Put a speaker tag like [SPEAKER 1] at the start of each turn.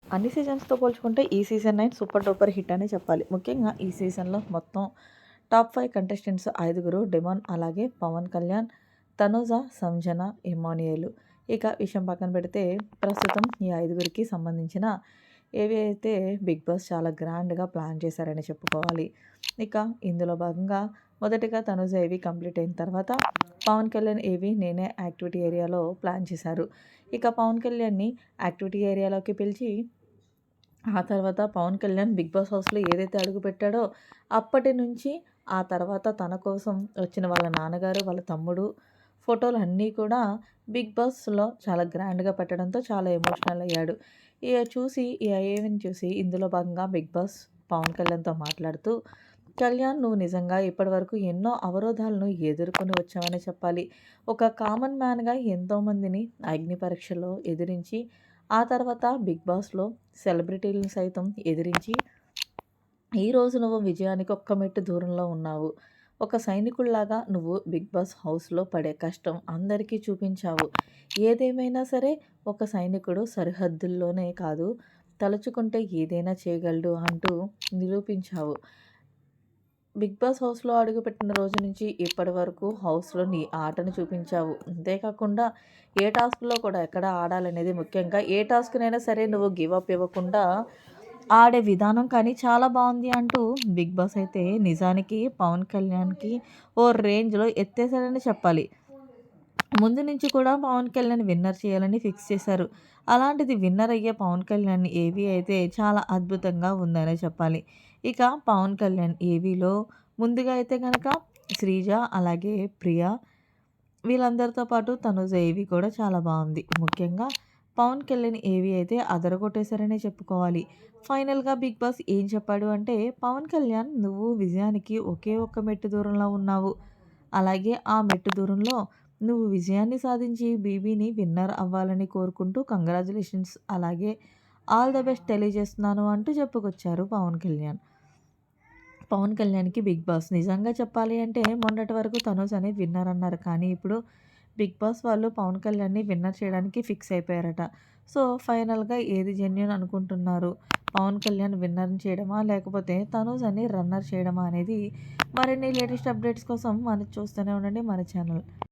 [SPEAKER 1] అన్ని సీజన్స్‌తో పోల్చుకుంటే ఈ సీజన్ 9 సూపర్ డూపర్ హిట్ అనే చెప్పాలి. ముఖ్యంగా ఈ సీజన్‌లో మొత్తం టాప్ 5 కంటెస్టెంట్స్ ఐదుగురు డెమాన్, అలాగే పవన్ కళ్యాణ్, తనూజ, సంజన, ఇమ్మాన్యుయేల్. ఇక విషయం పక్కన పెడితే ప్రస్తుతం ఈ ఐదుగురికి సంబంధించిన ఏవి అయితే బిగ్ బాస్ చాలా గ్రాండ్‌గా ప్లాన్ చేశారని చెప్పుకోవాలి. ఇక ఇందులో భాగంగా మొదటగా తనూజ ఏవి కంప్లీట్ అయిన తర్వాత పవన్ కళ్యాణ్ ఏవి నేనే యాక్టివిటీ ఏరియాలో ప్లాన్ చేశారు. ఇక పవన్ కళ్యాణ్‌ని యాక్టివిటీ ఏరియాలోకి పిలిచి ఆ తర్వాత పవన్ కళ్యాణ్ 'బిగ్ బాస్' హౌస్‌లో ఏదైతే అడుగుపెట్టాడో అప్పటి నుంచి ఆ తర్వాత తన కోసం వచ్చిన వాళ్ళ నాన్నగారు, వాళ్ళ తమ్ముడు ఫోటోలన్నీ కూడా 'బిగ్ బాస్‌లో' చాలా గ్రాండ్‌గా పెట్టడంతో చాలా ఎమోషనల్ అయ్యాడు. ఈ ఐఏవిని చూసి ఇందులో భాగంగా 'బిగ్ బాస్' పవన్ కళ్యాణ్‌తో మాట్లాడుతూ, "కళ్యాణ్, నువ్వు నిజంగా ఇప్పటివరకు ఎన్నో అవరోధాలను ఎదుర్కొని వచ్చావనే చెప్పాలి. ఒక కామన్ మ్యాన్‌గా ఎంతోమందిని అగ్ని పరీక్షలో ఎదిరించి ఆ తర్వాత 'బిగ్ బాస్'లో సెలబ్రిటీలను సైతం ఎదిరించి ఈరోజు నువ్వు విజయానికి ఒక్క మెట్టు దూరంలో ఉన్నావు. ఒక సైనికుడిలాగా నువ్వు 'బిగ్ బాస్' హౌస్‌లో పడే కష్టం అందరికీ చూపించావు. ఏదేమైనా సరే ఒక సైనికుడు సరిహద్దుల్లోనే కాదు, తలుచుకుంటే ఏదైనా చేయగలడు అంటూ నిరూపించావు. 'బిగ్ బాస్' హౌస్‌లో అడుగుపెట్టిన రోజు నుంచి ఇప్పటి వరకు హౌస్‌లో నీ ఆటను చూపించావు. అంతేకాకుండా ఏ టాస్క్‌లో కూడా ఎక్కడ ఆడాలనేది ముఖ్యంగా ఏ టాస్క్‌నైనా సరే నువ్వు గివ్ అప్ ఇవ్వకుండా ఆడే విధానం కానీ చాలా బావుంది అంటూ 'బిగ్ బాస్' అయితే నిజానికి పవన్ కళ్యాణ్‌కి ఓ రేంజ్‌లో ఎత్తేసాడని చెప్పాలి. ముందు నుంచి కూడా పవన్ కళ్యాణ్ విన్నర్ చేయాలని ఫిక్స్ చేశారు. అలాంటిది విన్నర్ అయ్యే పవన్ కళ్యాణ్ ఏవి అయితే చాలా అద్భుతంగా ఉందనే చెప్పాలి. ఇక పవన్ కళ్యాణ్ ఏవిలో ముందుగా అయితే గనక శ్రీజ, అలాగే ప్రియ, వీళ్ళందరితో పాటు తనుజ ఏవి కూడా చాలా బావుంది. ముఖ్యంగా పవన్ కళ్యాణ్ ఏవి అయితే అదరగొట్టేశారనే చెప్పుకోవాలి. ఫైనల్‌గా 'బిగ్ బాస్' ఏం చెప్పాడు అంటే, "పవన్ కళ్యాణ్, నువ్వు విజయానికి ఒకే ఒక్క మెట్టు దూరంలో ఉన్నావు. అలాగే ఆ మెట్టు దూరంలో నువ్వు విజయాన్ని సాధించి బీబీని విన్నర్ అవ్వాలని కోరుకుంటూ కంగ్రాచ్యులేషన్స్, అలాగే ఆల్ ద బెస్ట్ తెలియజేస్తున్నాను" అంటూ చెప్పుకొచ్చారు పవన్ కళ్యాణ్. పవన్ కళ్యాణ్‌కి 'బిగ్ బాస్' నిజంగా చెప్పాలి అంటే మొన్నటి వరకు తనూజ్ అనే విన్నర్ అన్నారు. కానీ ఇప్పుడు 'బిగ్ బాస్' వాళ్ళు పవన్ కళ్యాణ్‌ని విన్నర్ చేయడానికి ఫిక్స్ అయిపోయారట. సో, ఫైనల్‌గా ఏది జెన్యూన్ అనుకుంటున్నారు? పవన్ కళ్యాణ్ విన్నర్‌ని చేయడమా? లేకపోతే తనూజ్ అని రన్నర్ చేయడమా అనేది మరిన్ని లేటెస్ట్ అప్డేట్స్ కోసం చూస్తూనే ఉండండి మన ఛానల్.